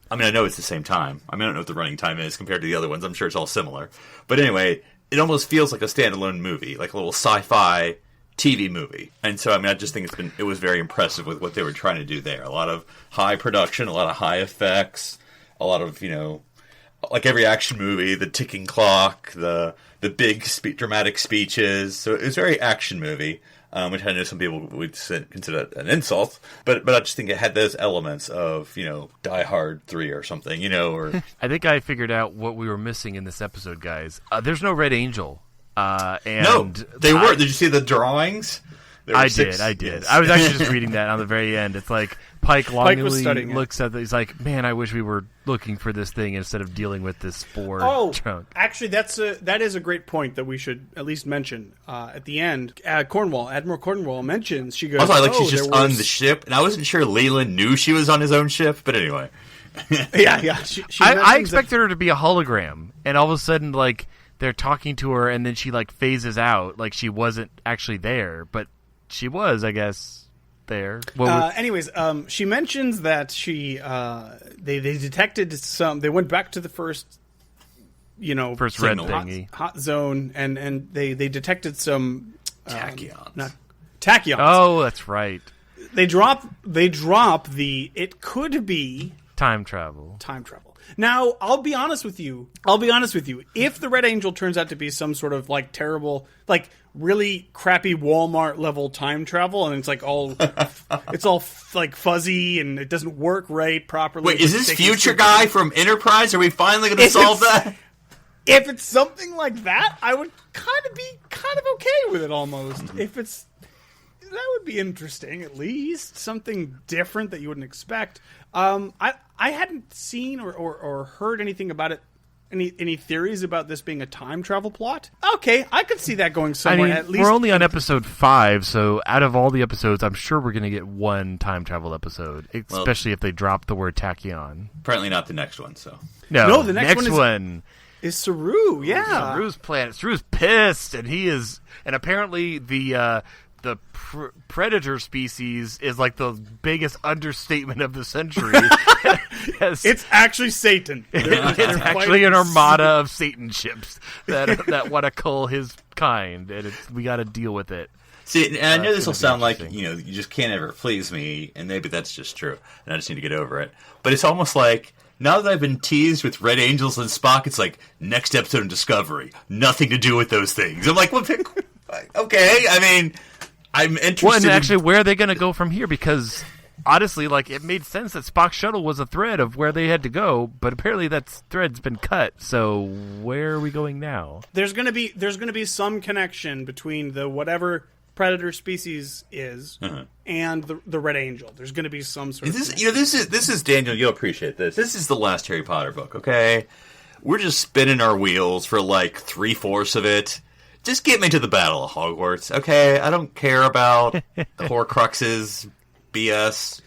C: I know it's the same time. I don't know what the running time is compared to the other ones. I'm sure it's all similar. But anyway, it almost feels like a standalone movie, like a little sci-fi, TV movie. And so, I mean, I just think it was very impressive with what they were trying to do there. A lot of high production, a lot of high effects, a lot of, like every action movie, the ticking clock, the big dramatic speeches. So it was a very action movie, which I know some people would consider an insult, but I just think it had those elements of, Die Hard 3 or something, or...
B: I think I figured out what we were missing in this episode, guys. There's no Red Angel. And
C: no, they were. Did you see the drawings?
B: I did.
C: Yes.
B: I was actually just reading that on the very end. It's like Pike longingly looks at it. He's like, man, I wish we were looking for this thing instead of dealing with this spore chunk.
D: Actually, that is a great point that we should at least mention. At the end, Admiral Cornwall mentions, she goes,
C: also, I like she's just on the ship, and I wasn't sure Leland knew she was on his own ship, but anyway.
D: yeah.
B: I expected her to be a hologram, and all of a sudden, like, they're talking to her, and then she, like, phases out, like she wasn't actually there, but she was, I guess, there.
D: Anyways, she mentions that they detected some. They went back to the first
B: red thingy,
D: hot zone, and they detected some
C: tachyons.
D: Tachyons.
B: Oh, that's right.
D: They drop the. It could be
B: time travel.
D: Now, I'll be honest with you. If the Red Angel turns out to be some sort of like terrible, like really crappy Walmart level time travel, and it's like all like fuzzy and it doesn't work right properly.
C: Wait, is this future guy from Enterprise? Are we finally going to solve that?
D: If it's something like that, I would kind of okay with it almost. If it's that would be interesting, at least something different that you wouldn't expect. I hadn't seen or heard anything about it. Any theories about this being a time travel plot? Okay, I could see that going somewhere. At least
B: we're only on episode 5, so out of all the episodes, I'm sure we're going to get one time travel episode, especially if they drop the word tachyon.
C: Apparently not the next one. So
B: no, the next one
D: is Saru. Yeah,
B: Saru's planet. Saru's pissed, and apparently the predator species is like the biggest understatement of the century.
D: It's actually Satan.
B: It's actually an armada of Satan ships that want to cull his kind, and we got to deal with it.
C: See, and I know this will sound like, you just can't ever please me, and maybe that's just true, and I just need to get over it. But it's almost like, now that I've been teased with Red Angels and Spock, it's like, next episode in Discovery, nothing to do with those things. I'm like, well, okay, I mean... I'm interested.
B: Well, and actually, where are they going to go from here? Because honestly, like, it made sense that Spock's shuttle was a thread of where they had to go, but apparently that thread's been cut. So where are we going now?
D: There's going to be some connection between the whatever predator species is and the Red Angel. There's going to be some sort of
C: this is Daniel. You'll appreciate this. This is the last Harry Potter book. Okay, we're just spinning our wheels for like 3/4 of it. Just get me to the Battle of Hogwarts, okay? I don't care about the Horcruxes, BS,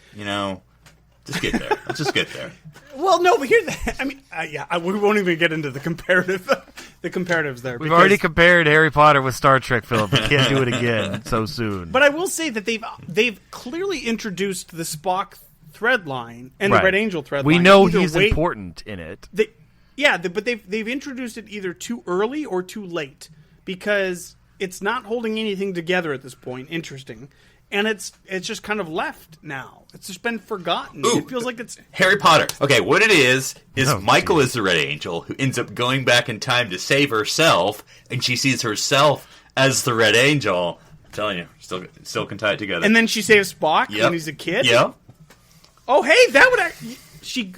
C: Just get there. Let's just get there.
D: Well, no, but we won't even get into the comparatives there.
B: We've already compared Harry Potter with Star Trek, Philip. We can't do it again so soon.
D: But I will say that they've clearly introduced the Spock thread line and the Red Angel thread line.
B: We know he's important in it.
D: But they've introduced it either too early or too late. Because it's not holding anything together at this point. Interesting. And it's just kind of left now. It's just been forgotten.
C: Ooh,
D: it feels like it's...
C: Harry Potter. Okay, what it is Michael is the Red Angel who ends up going back in time to save herself, and she sees herself as the Red Angel. I'm telling you, still can tie it together.
D: And then she saves Spock when he's a kid?
C: Yep.
D: Oh, hey, that would...
B: She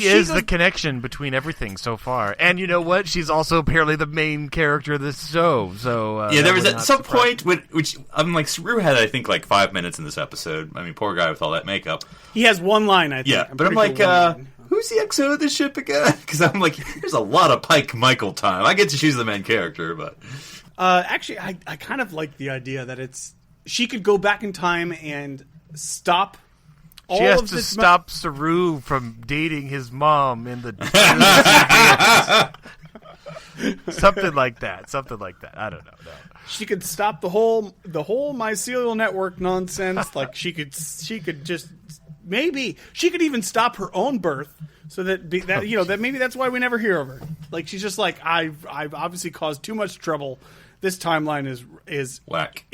B: is the connection between everything so far. And you know what? She's also apparently the main character of this show. So
C: there was at some point, which I'm like, Saru had, I think, like 5 minutes in this episode. I mean, poor guy with all that makeup.
D: He has one line, I think.
C: Yeah, but I'm like, who's the XO of the ship again? Because I'm like, there's a lot of Pike Michael time. I get to choose the main character, but...
D: actually, I kind of like the idea that she could go back in time and stop...
B: She has to stop Saru from dating his mom in the... Something like that. I don't know. No.
D: She could stop the whole mycelial network nonsense. Like, she could just... Maybe she could even stop her own birth, so that that maybe that's why we never hear of her. Like, she's just like, I've obviously caused too much trouble. This timeline is
C: whack.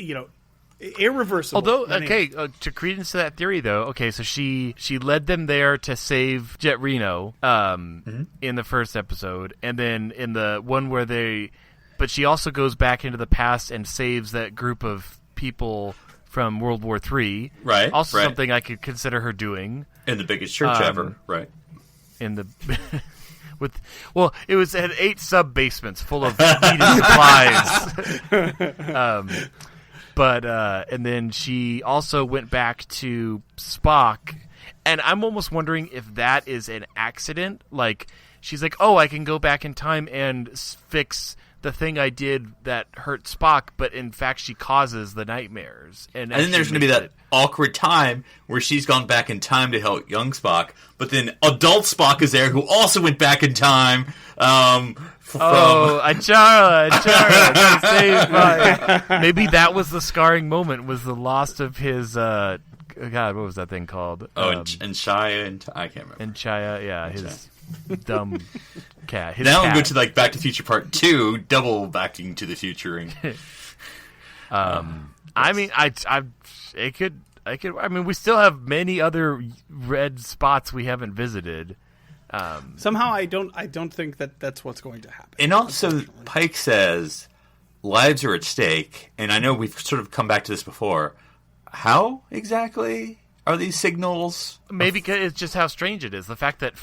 D: irreversible.
B: Although, okay, to credence to that theory, though, okay, so she led them there to save Jet Reno in the first episode, and then in the one where but she also goes back into the past and saves that group of people from World War III.
C: Right.
B: Also
C: right.
B: something I could consider her doing.
C: In the biggest church ever, right.
B: In the... it had 8 sub-basements full of needed supplies. And then she also went back to Spock, and I'm almost wondering if that is an accident. Like, she's like, oh, I can go back in time and fix the thing I did that hurt Spock, but in fact she causes the nightmares. And
C: then there's going to be that awkward time where she's gone back in time to help young Spock, but then adult Spock is there who also went back in time.
B: Achara, saved by... Maybe that was the scarring moment, was the loss of his... God, what was that thing called?
C: And Shia, I can't remember.
B: And Shia, yeah, his dumb cat.
C: Now I'm going to like Back to the Future Part 2, double backing to the future.
B: I mean, it could. I mean, we still have many other red spots we haven't visited.
D: Somehow, I don't think that's what's going to happen.
C: And also, Pike says lives are at stake, and I know we've sort of come back to this before. How exactly are these signals?
B: Maybe it's just how strange it is. The fact that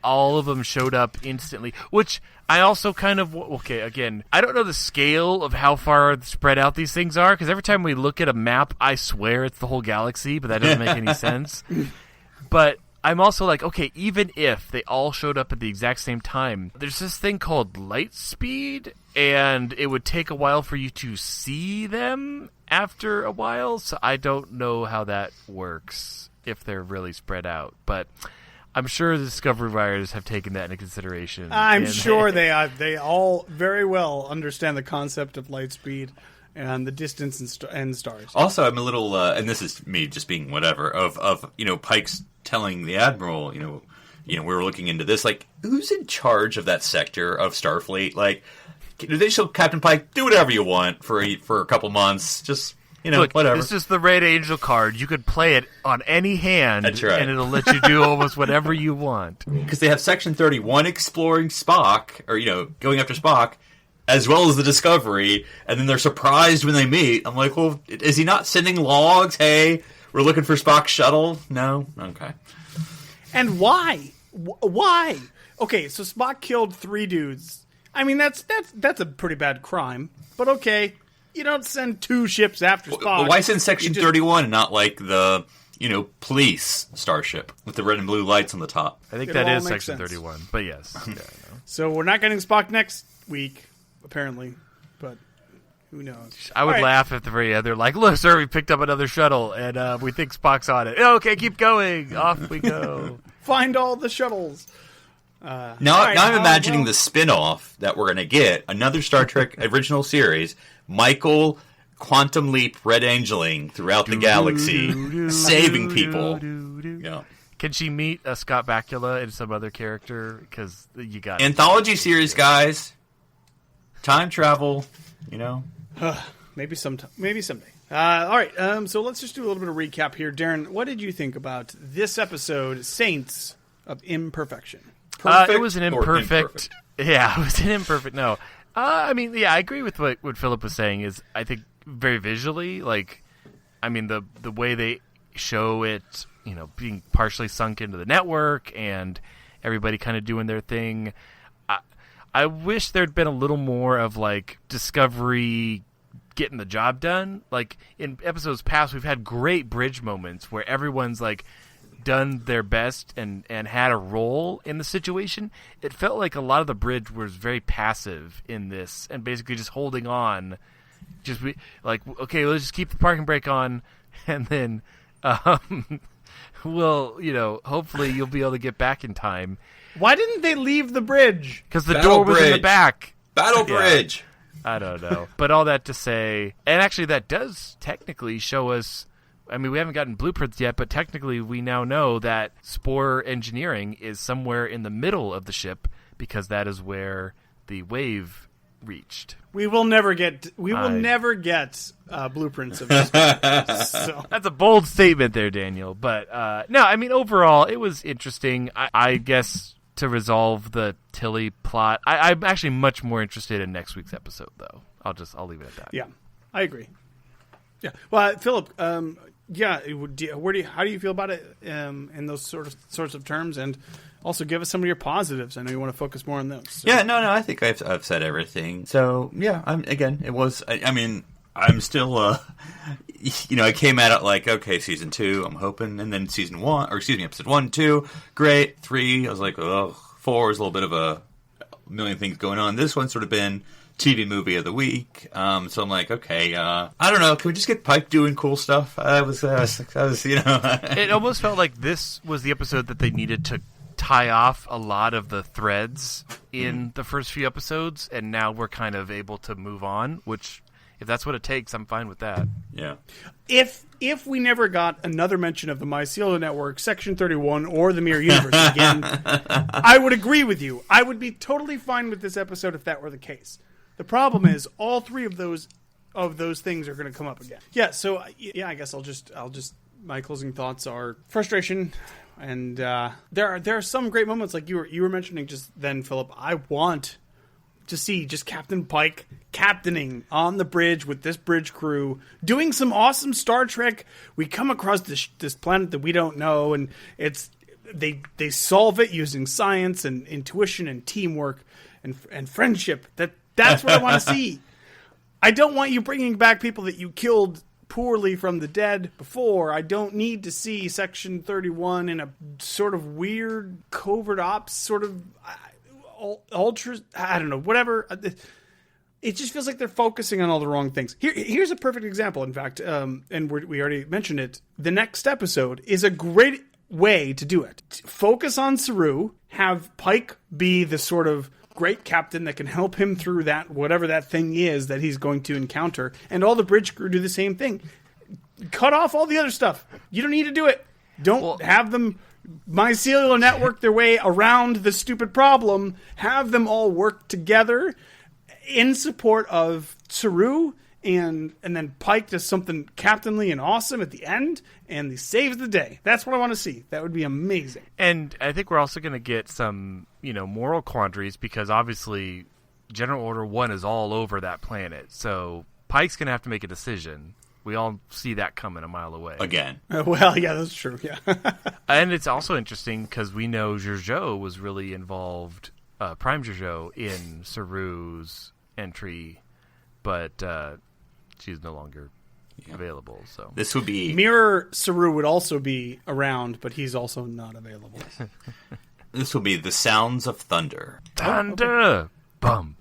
B: all of them showed up instantly, which I also kind of... Okay, again, I don't know the scale of how far spread out these things are, because every time we look at a map, I swear it's the whole galaxy, but that doesn't make any sense. But I'm also like, okay, even if they all showed up at the exact same time, there's this thing called light speed, and it would take a while for you to see them after a while, so I don't know how that works if they're really spread out. But I'm sure the Discovery writers have taken that into consideration.
D: I'm sure they all very well understand the concept of light speed and the distance and stars.
C: Also, I'm a little, and this is me just being whatever, of Pike's telling the Admiral, we were looking into this, like, who's in charge of that sector of Starfleet? Like, do they show Captain Pike, do whatever you want for a couple months, just,
B: Look,
C: whatever.
B: This is the Red Angel card. You could play it on any hand,
C: That's right.
B: and it'll let you do almost whatever you want.
C: Because they have Section 31 exploring Spock, or, going after Spock, as well as the Discovery, and then they're surprised when they meet. I'm like, well, is he not sending logs? Hey, we're looking for Spock's shuttle? No? Okay.
D: And why? Why? Okay, so Spock killed 3 dudes. I mean, that's a pretty bad crime. But okay, you don't send 2 ships after Spock.
C: Well, why send Section 31 and not like the, police starship with the red and blue lights on the top?
B: I think that is Section 31, but yes. Yeah,
D: So we're not getting Spock next week, apparently, but who knows?
B: I would laugh if they're like, look, sir, we picked up another shuttle, and we think Spock's on it. Okay, keep going. Off we go.
D: Find all the shuttles.
C: Now I'm imagining the spin-off that we're going to get, another Star Trek original series, Michael Quantum Leap Red Angeling throughout the galaxy, saving people. Yeah.
B: Can she meet Scott Bakula and some other character? Because you got
C: anthology series, guys. Time travel,
D: Maybe sometime. Maybe someday. All right, so let's just do a little bit of recap here. Darren, what did you think about this episode, Saints of Imperfection?
B: It was an imperfect. Yeah, it was an imperfect. No, I agree with what Philip was saying. Is I think very visually, the way they show it, being partially sunk into the network and everybody kind of doing their thing. I wish there'd been a little more of Discovery getting the job done. Like in episodes past, we've had great bridge moments where everyone's done their best and had a role in the situation. It felt like a lot of the bridge was very passive in this and basically just holding on. Just okay, let's just keep the parking brake on, and then we'll, hopefully you'll be able to get back in time.
D: Why didn't they leave the bridge?
B: Because the door was in the back.
C: Battle bridge.
B: I don't know. But all that to say, and actually that does technically show us, we haven't gotten blueprints yet, but technically we now know that Spore Engineering is somewhere in the middle of the ship because that is where the wave reached.
D: We will never get blueprints of this. So.
B: That's a bold statement there, Daniel. But no, I mean, overall, it was interesting. I guess to resolve the Tilley plot, I'm actually much more interested in next week's episode, though. I'll leave it at that.
D: Yeah, I agree. Yeah. Well, Philip, how do you feel about it in those sorts of terms? And also give us some of your positives. I know you want to focus more on those. So.
C: Yeah, no, I think I've said everything. So yeah, I'm still, I came at it like, okay, season 2, I'm hoping, and then episode 1, 2, great, 3, I was like, 4 is a little bit of a million things going on. This one's sort of been TV movie of the week, so I'm like, okay, I don't know, can we just get Pike doing cool stuff? I was
B: It almost felt like this was the episode that they needed to tie off a lot of the threads in the first few episodes, and now we're kind of able to move on, which, if that's what it takes, I'm fine with that.
C: Yeah.
D: If we never got another mention of the Mycelial Network, Section 31, or the Mirror Universe again, I would agree with you. I would be totally fine with this episode if that were the case. The problem is all 3 of those things are going to come up again. Yeah, so I guess I'll just my closing thoughts are frustration, and there are some great moments like you were mentioning just then, Philip. I want to see just Captain Pike captaining on the bridge with this bridge crew, doing some awesome Star Trek. We come across this planet that we don't know, and they solve it using science and intuition and teamwork and friendship. That's what I want to see. I don't want you bringing back people that you killed poorly from the dead before. I don't need to see Section 31 in a sort of weird covert ops sort of ultra, I don't know, whatever. It just feels like they're focusing on all the wrong things. Here's a perfect example, in fact, and we already mentioned it. The next episode is a great way to do it. Focus on Saru, have Pike be the sort of great captain that can help him through that, whatever that thing is that he's going to encounter, and all the bridge crew do the same thing. Cut off all the other stuff. You don't need to do it. Don't have them mycelial network their way around the stupid problem. Have them all work together in support of Saru, and then Pike does something captainly and awesome at the end, and he saves the day. That's what I want to see. That would be amazing.
B: And I think we're also going to get some, moral quandaries, because obviously General Order 1 is all over that planet. So Pike's going to have to make a decision. We all see that coming a mile away.
C: Again.
D: Well, yeah, that's true, yeah.
B: And it's also interesting because we know Georgiou was really involved, Prime Georgiou, in Saru's entry, but she's no longer available. So
C: this would be
D: Mirror Saru would also be around, but he's also not available.
C: This will be the sounds of thunder.
B: Thunder, okay. Bum,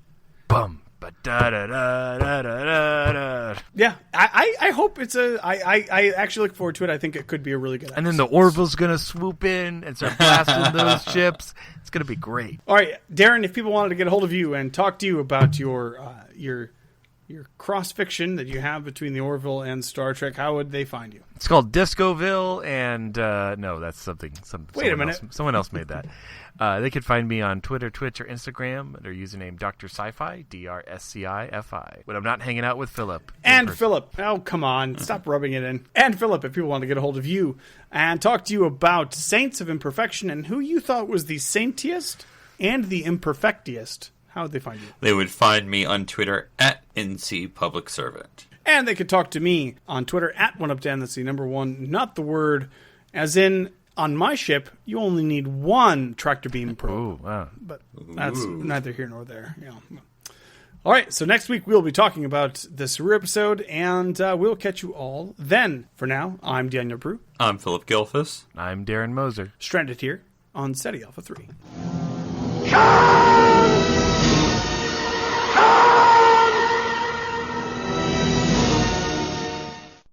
B: bum, ba da da da da da da.
D: Yeah, I hope it's I actually look forward to it. I think it could be a really good episode.
B: And then the Orville's gonna swoop in and start blasting those ships. It's gonna be great.
D: All right, Darren, if people wanted to get a hold of you and talk to you about your cross fiction that you have between the Orville and Star Trek, how would they find you?
B: It's called Discoville, and no, that's something.
D: Wait a minute,
B: someone else made that. They could find me on Twitter, Twitch, or Instagram under username Dr. Sci-Fi, DRSCIFI. When I'm not hanging out with Philip.
D: And Philip, oh come on, stop rubbing it in. And Philip, if people want to get a hold of you and talk to you about Saints of Imperfection and who you thought was the saintiest and the imperfectiest, how would they find you?
C: They would find me on Twitter at NC Public Servant.
D: And they could talk to me on Twitter at 1UpDan. That's the number 1, not the word. As in, on my ship, you only need 1 tractor beam probe.
B: Ooh, wow.
D: But that's neither here nor there. Yeah. All right, so next week we'll be talking about the Saru episode, and we'll catch you all then. For now, I'm Daniel Prue.
C: I'm Philip Gilfus.
B: I'm Darren Moser.
D: Stranded here on SETI Alpha 3.